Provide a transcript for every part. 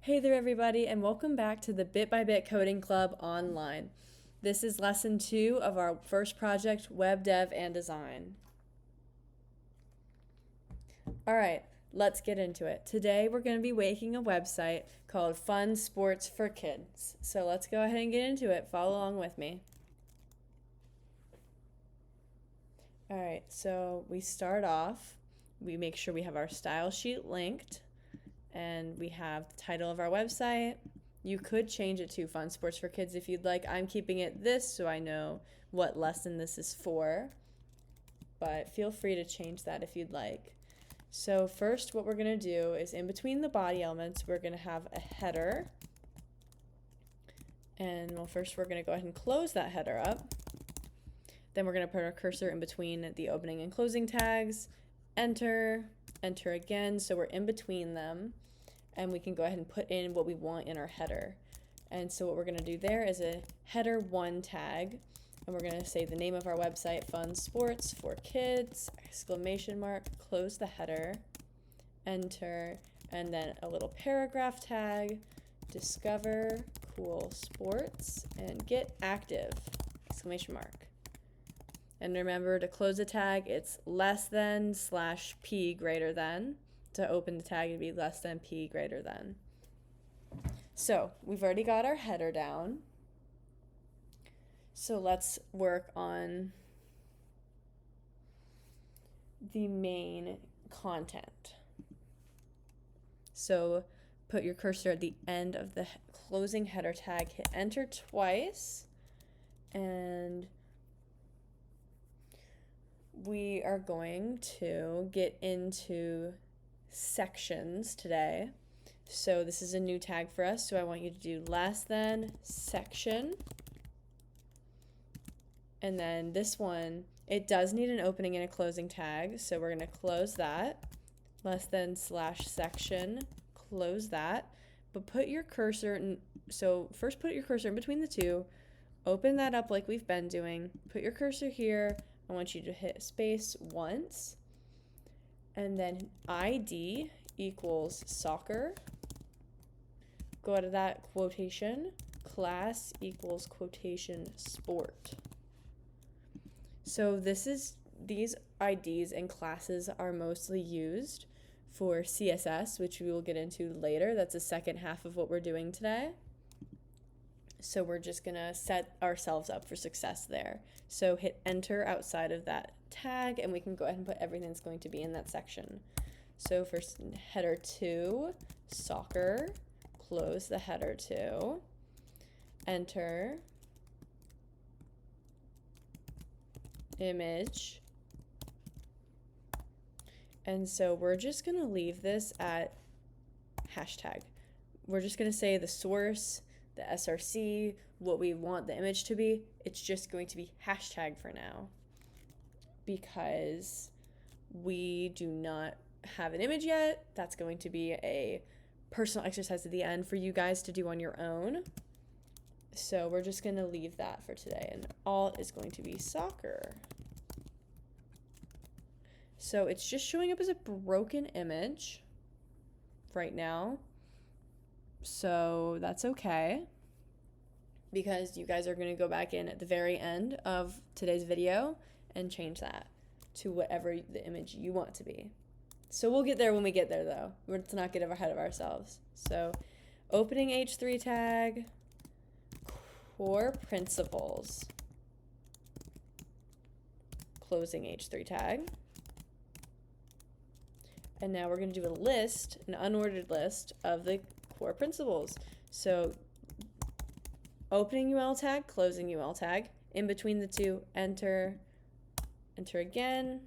Hey there, everybody, and welcome back to the Bit by Bit Coding Club online. This is lesson 2 of our first project, Web Dev and Design. All right, let's get into it. Today, we're going to be making a website called Fun Sports for Kids. So let's go ahead and get into it. Follow along with me. All right, so we start off, we make sure we have our style sheet linked, and we have the title of our website. You could change it to Fun Sports for Kids if you'd like. I'm keeping it this so I know what lesson this is for, but feel free to change that if you'd like. So first, what we're going to do is in between the body elements, we're going to have a header. And well, first we're going to go ahead and close that header up. Then we're going to put our cursor in between the opening and closing tags, enter, enter again, so we're in between them, and we can go ahead and put in what we want in our header. And so what we're going to do there is a header1 tag, and we're going to say the name of our website, Fun Sports for Kids, exclamation mark, close the header, enter, and then a little paragraph tag, discover cool sports, and get active, exclamation mark. And remember to close the tag, it's less than / p greater than. To open the tag, it'd be less than p greater than. So we've already got our header down. So let's work on the main content. So put your cursor at the end of the closing header tag, hit enter twice, and we are going to get into sections today. So this is a new tag for us, so I want you to do less than section. And then this one, it does need an opening and a closing tag, so we're going to close that. Less than / section, close that. But put your cursor in, so first put your cursor in between the two, open that up like we've been doing, put your cursor here. I want you to hit space once, and then ID equals soccer. Go out of that quotation, class equals quotation sport. So these IDs and classes are mostly used for CSS, which we will get into later. That's the second half of what we're doing today. So we're just gonna set ourselves up for success there. So hit enter outside of that tag, and we can go ahead and put everything that's going to be in that section. So first, header 2, soccer, close the header 2, enter, image, and so we're just gonna leave this at hashtag. We're just gonna say the source, the SRC, what we want the image to be. It's just going to be hashtag for now because we do not have an image yet. That's going to be a personal exercise at the end for you guys to do on your own. So we're just going to leave that for today, and all is going to be soccer. So it's just showing up as a broken image right now. So that's okay, because you guys are going to go back in at the very end of today's video and change that to whatever the image you want to be. So we'll get there when we get there, though. Let's not get ahead of ourselves. So opening H3 tag, core principles, closing H3 tag. And now we're going to do a list, an unordered list of the core principles. So opening UL tag, closing UL tag, in between the two, enter, enter again,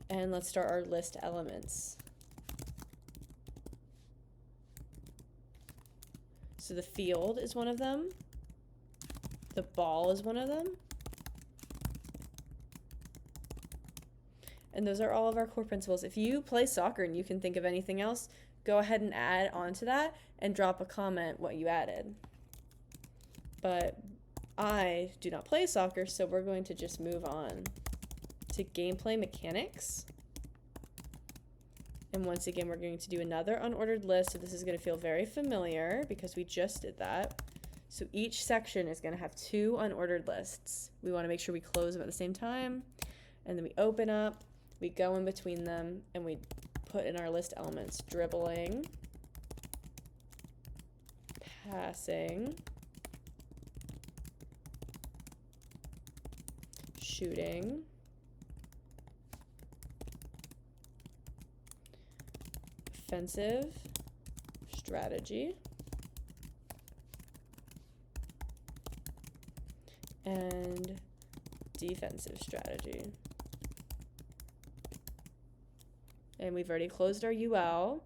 and let's start our list elements. So the field is one of them, the ball is one of them, and those are all of our core principles. If you play soccer and you can think of anything else, go ahead and add onto that and drop a comment what you added. But I do not play soccer, so we're going to just move on to gameplay mechanics. And once again, we're going to do another unordered list. So this is going to feel very familiar because we just did that. So each section is going to have 2 unordered lists. We want to make sure we close them at the same time. And then we open up, we go in between them, and we put in our list elements: dribbling, passing, shooting, offensive strategy, and defensive strategy. And we've already closed our UL,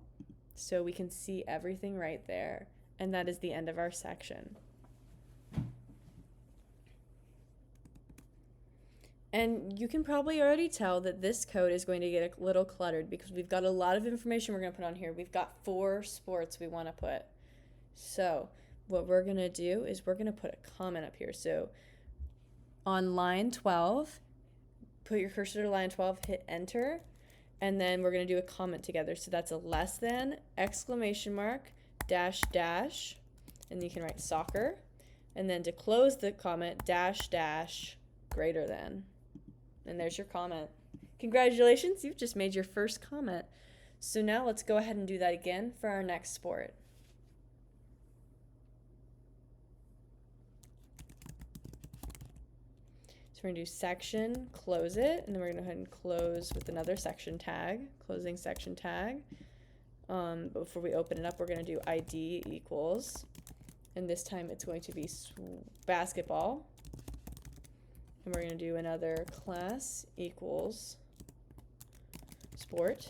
so we can see everything right there. And that is the end of our section. And you can probably already tell that this code is going to get a little cluttered because we've got a lot of information we're going to put on here. We've got 4 sports we want to put. So what we're going to do is we're going to put a comment up here. So on line 12, put your cursor to line 12, hit enter, and then we're going to do a comment together. So that's a less than, exclamation mark, dash, dash, and you can write soccer. And then to close the comment, dash, dash, greater than. And there's your comment. Congratulations, you've just made your first comment. So now let's go ahead and do that again for our next sport. So we're going to do section, close it, and then we're going to go ahead and close with another section tag, closing section tag. But before we open it up, we're going to do ID equals, and this time it's going to be basketball. And we're going to do another class equals sport.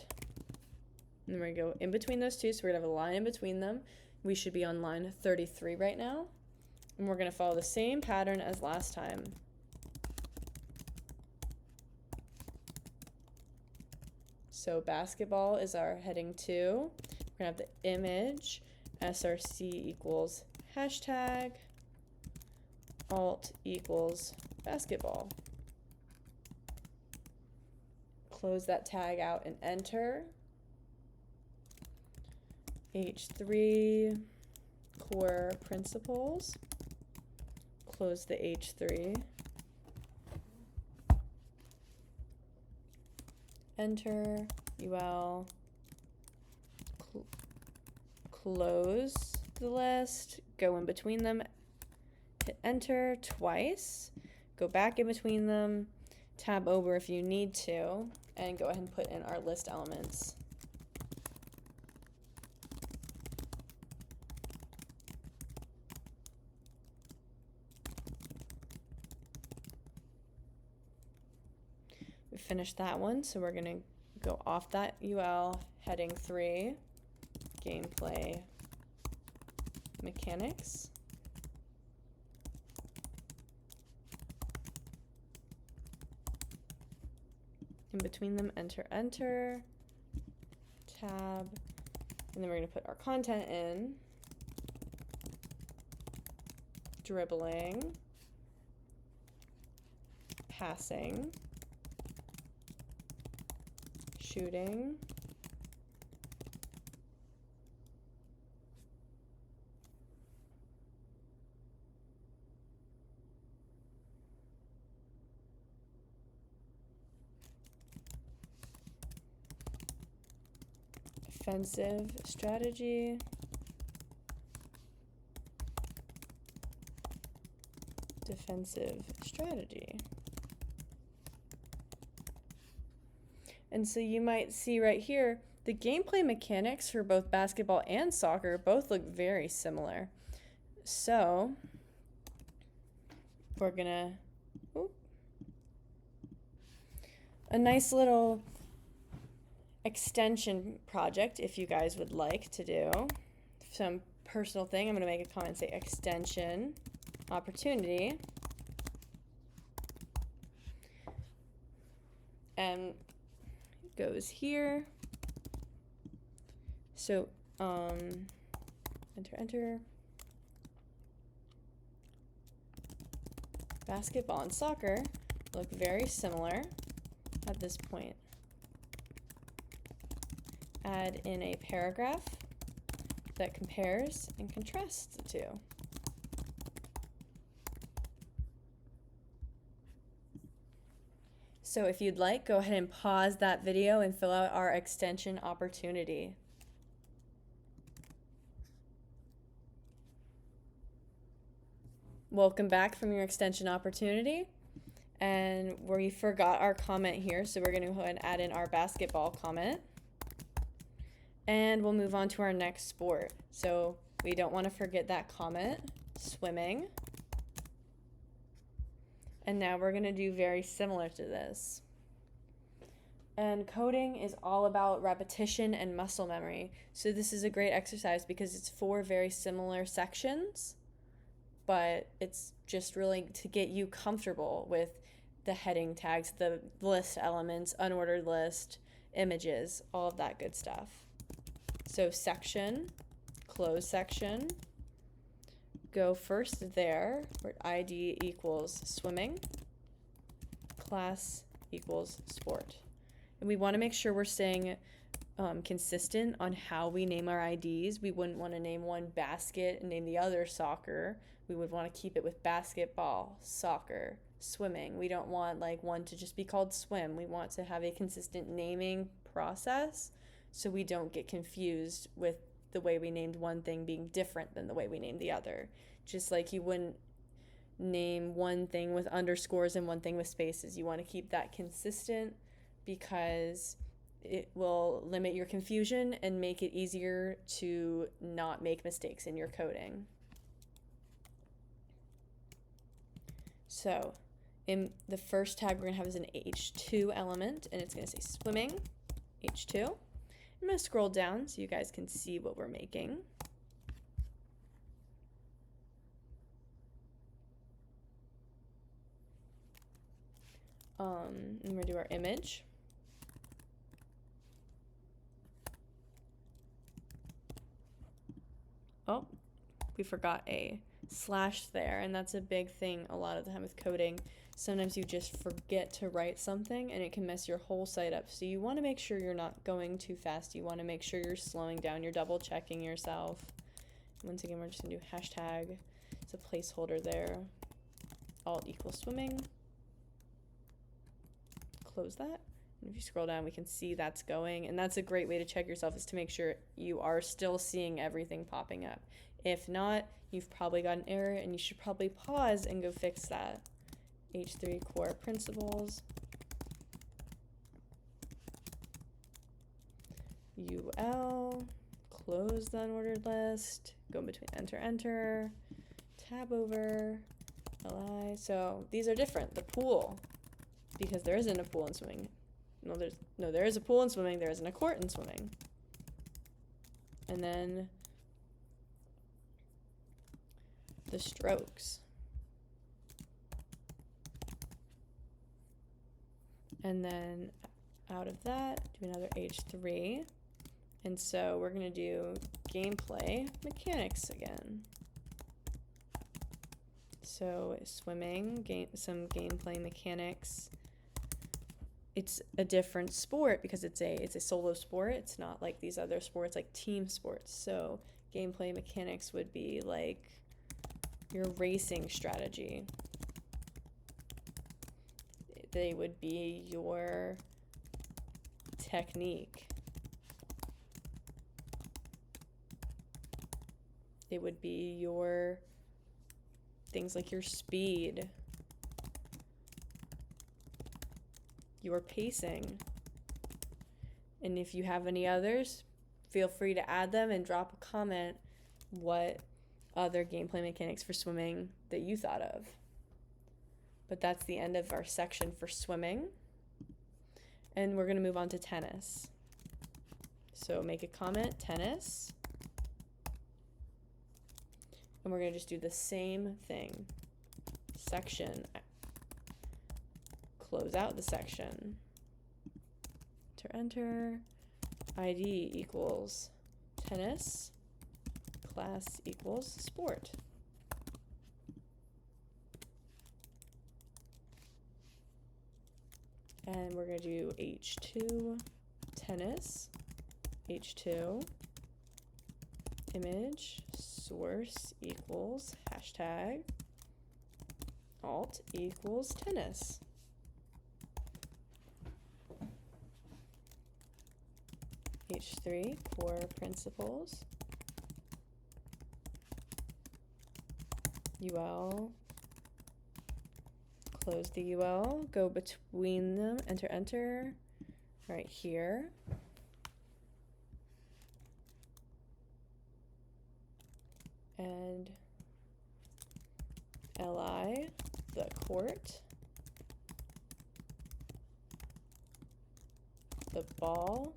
And then we're going to go in between those two, so we're going to have a line in between them. We should be on line 33 right now. And we're going to follow the same pattern as last time. So basketball is our heading 2. We're going to have the image, src equals hashtag, alt equals basketball. Close that tag out and enter. H3 core principles. Close the H3. Enter, UL, close the list, go in between them, hit enter twice, go back in between them, tab over if you need to, and go ahead and put in our list elements. We finished that one, so we're going to go off that UL, heading 3, gameplay mechanics. In between them, enter, enter, tab, and then we're going to put our content in, dribbling, passing, shooting, offensive strategy, defensive strategy. And so you might see right here, the gameplay mechanics for both basketball and soccer both look very similar. So we're gonna, a nice little extension project if you guys would like to do some personal thing. I'm gonna make a comment and say extension opportunity. And goes here. So enter, enter. Basketball and soccer look very similar at this point. add in a paragraph that compares and contrasts the two. So if you'd like, go ahead and pause that video and fill out our extension opportunity. Welcome back from your extension opportunity. And we forgot our comment here, so we're going to go ahead and add in our basketball comment. And we'll move on to our next sport. So we don't want to forget that comment, swimming. And now we're going to do very similar to this. And coding is all about repetition and muscle memory. So this is a great exercise because it's 4 very similar sections, but it's just really to get you comfortable with the heading tags, the list elements, unordered list, images, all of that good stuff. So section, close section, go first there, where ID equals swimming, class equals sport. And we want to make sure we're staying consistent on how we name our IDs. We wouldn't want to name one basket and name the other soccer. We would want to keep it with basketball, soccer, swimming. We don't want like one to just be called swim. We want to have a consistent naming process so we don't get confused with the way we named one thing being different than the way we named the other. Just like you wouldn't name one thing with underscores and one thing with spaces. You want to keep that consistent because it will limit your confusion and make it easier to not make mistakes in your coding. So in the first tag we're going to have is an H2 element, and it's going to say swimming, H2. I'm going to scroll down so you guys can see what we're making. And we're going to do our image. Oh, we forgot a slash there, and that's a big thing a lot of the time with coding. Sometimes you just forget to write something and it can mess your whole site up. So you want to make sure you're not going too fast. You want to make sure you're slowing down, you're double checking yourself. Once again, we're just going to do hashtag. It's a placeholder there. Alt equals swimming. Close that. And if you scroll down, we can see that's going. And that's a great way to check yourself, is to make sure you are still seeing everything popping up. If not, you've probably got an error and you should probably pause and go fix that. H3 core principles. UL, close the unordered list, go between enter, enter, tab over, LI. So these are different. The pool, because there isn't a pool in swimming. There is a pool in swimming, there isn't a court in swimming. And then the strokes. And then out of that, do another H3. And so we're going to do gameplay mechanics again. So swimming, some gameplay mechanics. It's a different sport because it's a solo sport. It's not like these other sports, like team sports. So gameplay mechanics would be like your racing strategy. They would be your technique. It would be your things like your speed, your pacing. And if you have any others, feel free to add them and drop a comment what other gameplay mechanics for swimming that you thought of. But that's the end of our section for swimming. And we're going to move on to tennis. So make a comment, tennis. And we're going to just do the same thing. Section. Close out the section. Enter. ID equals tennis. Class equals sport. And we're going to do H2 tennis h2 image source equals hashtag alt equals tennis. H3 core principles UL, close the UL, go between them, enter right here. And LI, the court, the ball,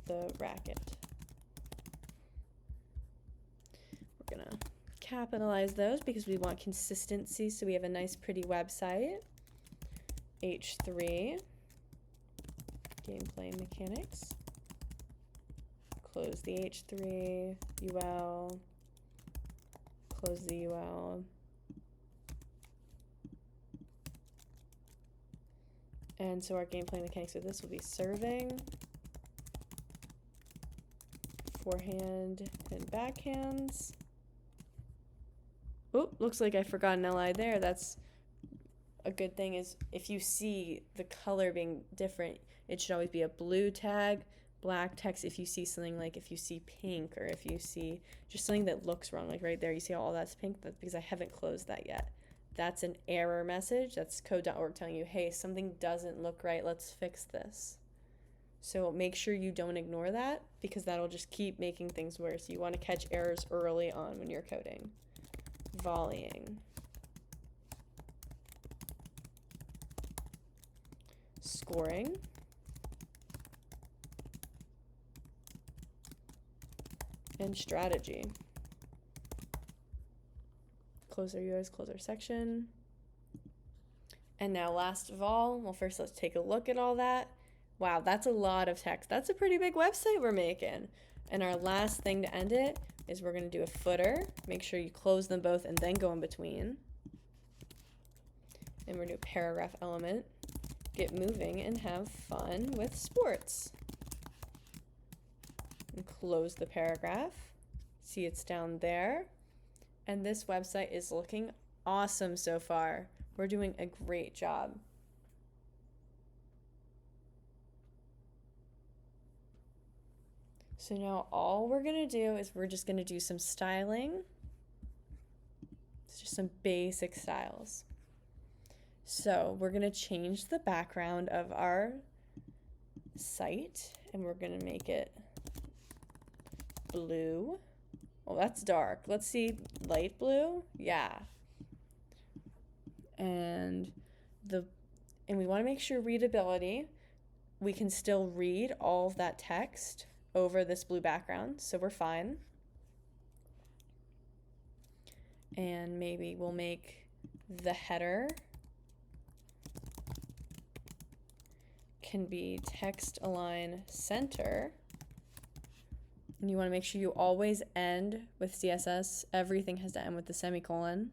the racket. We're gonna capitalize those because we want consistency, so we have a nice pretty website. H3, gameplay mechanics. Close the H3, UL, close the UL. And so our gameplay mechanics with this will be serving, forehand and backhands. Oh, looks like I forgot an LI there. That's a good thing, is if you see the color being different, it should always be a blue tag, black text. If you see something like, if you see pink, or if you see just something that looks wrong, like right there, you see all that's pink, that's because I haven't closed that yet. That's an error message. That's code.org telling you, hey, something doesn't look right, let's fix this. So make sure you don't ignore that, because that'll just keep making things worse. You want to catch errors early on when you're coding. Volleying. Scoring. And strategy. Close our UIs, close our section. And now last of all, well, first let's take a look at all that. Wow, that's a lot of text. That's a pretty big website we're making. And our last thing to end it is we're going to do a footer. Make sure you close them both and then go in between. And we're going to do a paragraph element. Get moving and have fun with sports. And close the paragraph. See, it's down there. And this website is looking awesome so far. We're doing a great job. So now all we're gonna do is we're just gonna do some styling. It's just some basic styles. So we're gonna change the background of our site, and we're gonna make it blue. Well, that's dark. Let's see, light blue. Yeah. And we want to make sure readability. We can still read all of that text over this blue background, so we're fine. And maybe we'll make the header can be text align center. And you want to make sure you always end with CSS. Everything has to end with the semicolon,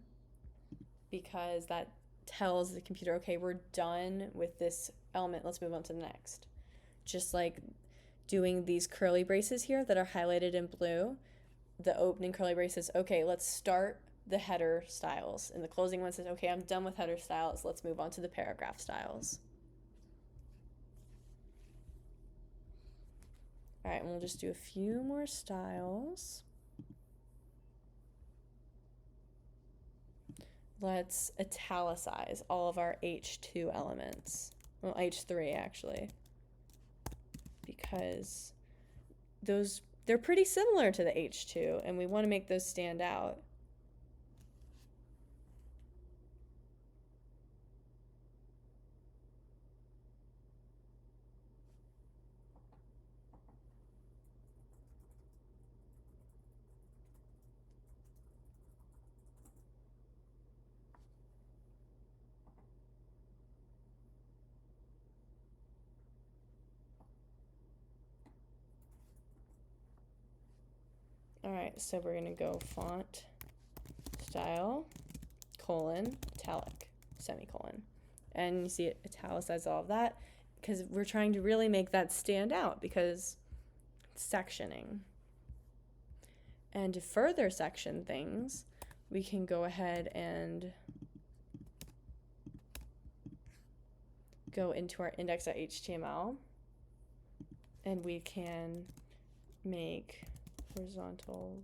because that tells the computer, okay, we're done with this element, let's move on to the next. Just like doing these curly braces here that are highlighted in blue, the opening curly braces, okay, let's start the header styles. And the closing one says, okay, I'm done with header styles, let's move on to the paragraph styles. All right, and we'll just do a few more styles. Let's italicize all of our H2 elements. Well, H3 actually, because they're pretty similar to the H2, and we want to make those stand out. All right, so we're gonna go font style, colon, italic, semicolon. And you see it italicizes all of that. because we're trying to really make that stand out because it's sectioning. And to further section things, we can go ahead and go into our index.html, and we can make horizontal,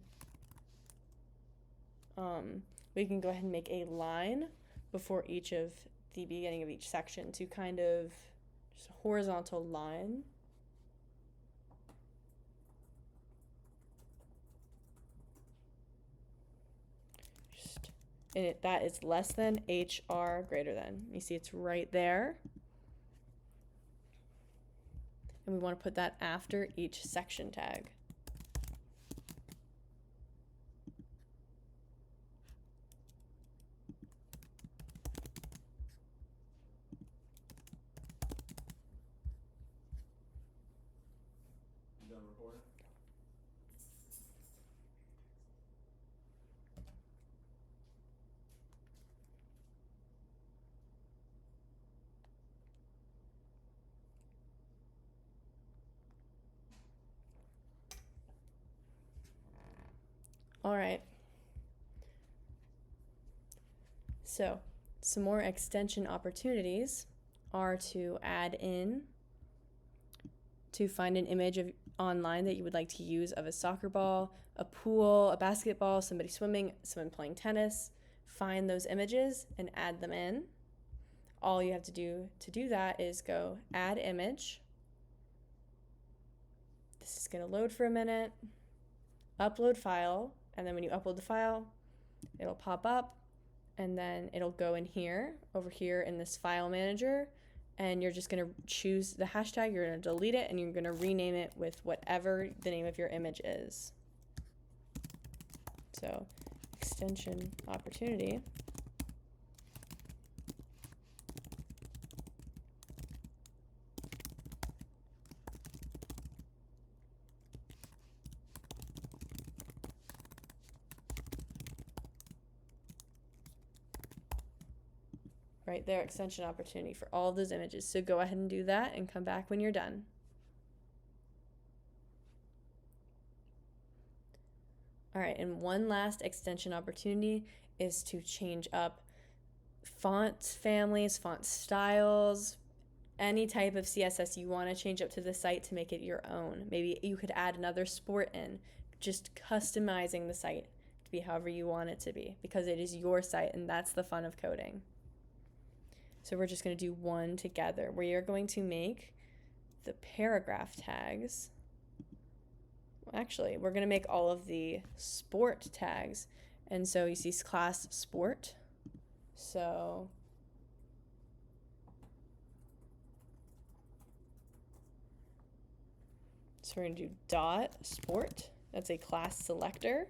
we can go ahead and make a line before each of the beginning of each section to kind of just a horizontal line. And that is less than HR greater than. You see it's right there. And we want to put that after each section tag. You done recording? All right. So some more extension opportunities are to add in, to find an image of online that you would like to use of a soccer ball, a pool, a basketball, somebody swimming, someone playing tennis. Find those images and add them in. All you have to do that is go add image. This is going to load for a minute. Upload file, and then when you upload the file, it'll pop up, and then it'll go in here, over here in this file manager, and you're just going to choose the hashtag, you're going to delete it, and you're going to rename it with whatever the name of your image is. So, extension opportunity. Right there, extension opportunity for all of those images. So go ahead and do that and come back when you're done. All right, and one last extension opportunity is to change up font families, font styles, any type of CSS you want to change up to the site to make it your own. Maybe you could add another sport in, just customizing the site to be however you want it to be, because it is your site and that's the fun of coding. So we're just going to do one together. We are going to make the paragraph tags. Well, actually, we're going to make all of the sport tags. And so you see class sport. So we're going to do dot sport. That's a class selector.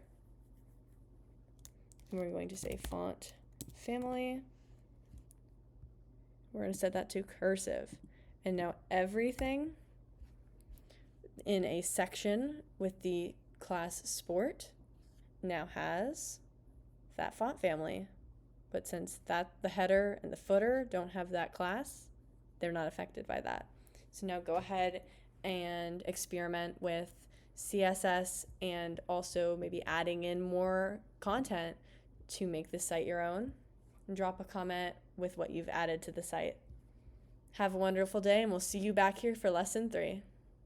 And we're going to say font family. We're going to set that to cursive. And now everything in a section with the class sport now has that font family. But since that the header and the footer don't have that class, they're not affected by that. So now go ahead and experiment with CSS and also maybe adding in more content to make the site your own. And drop a comment with what you've added to the site. Have a wonderful day, and we'll see you back here for lesson 3.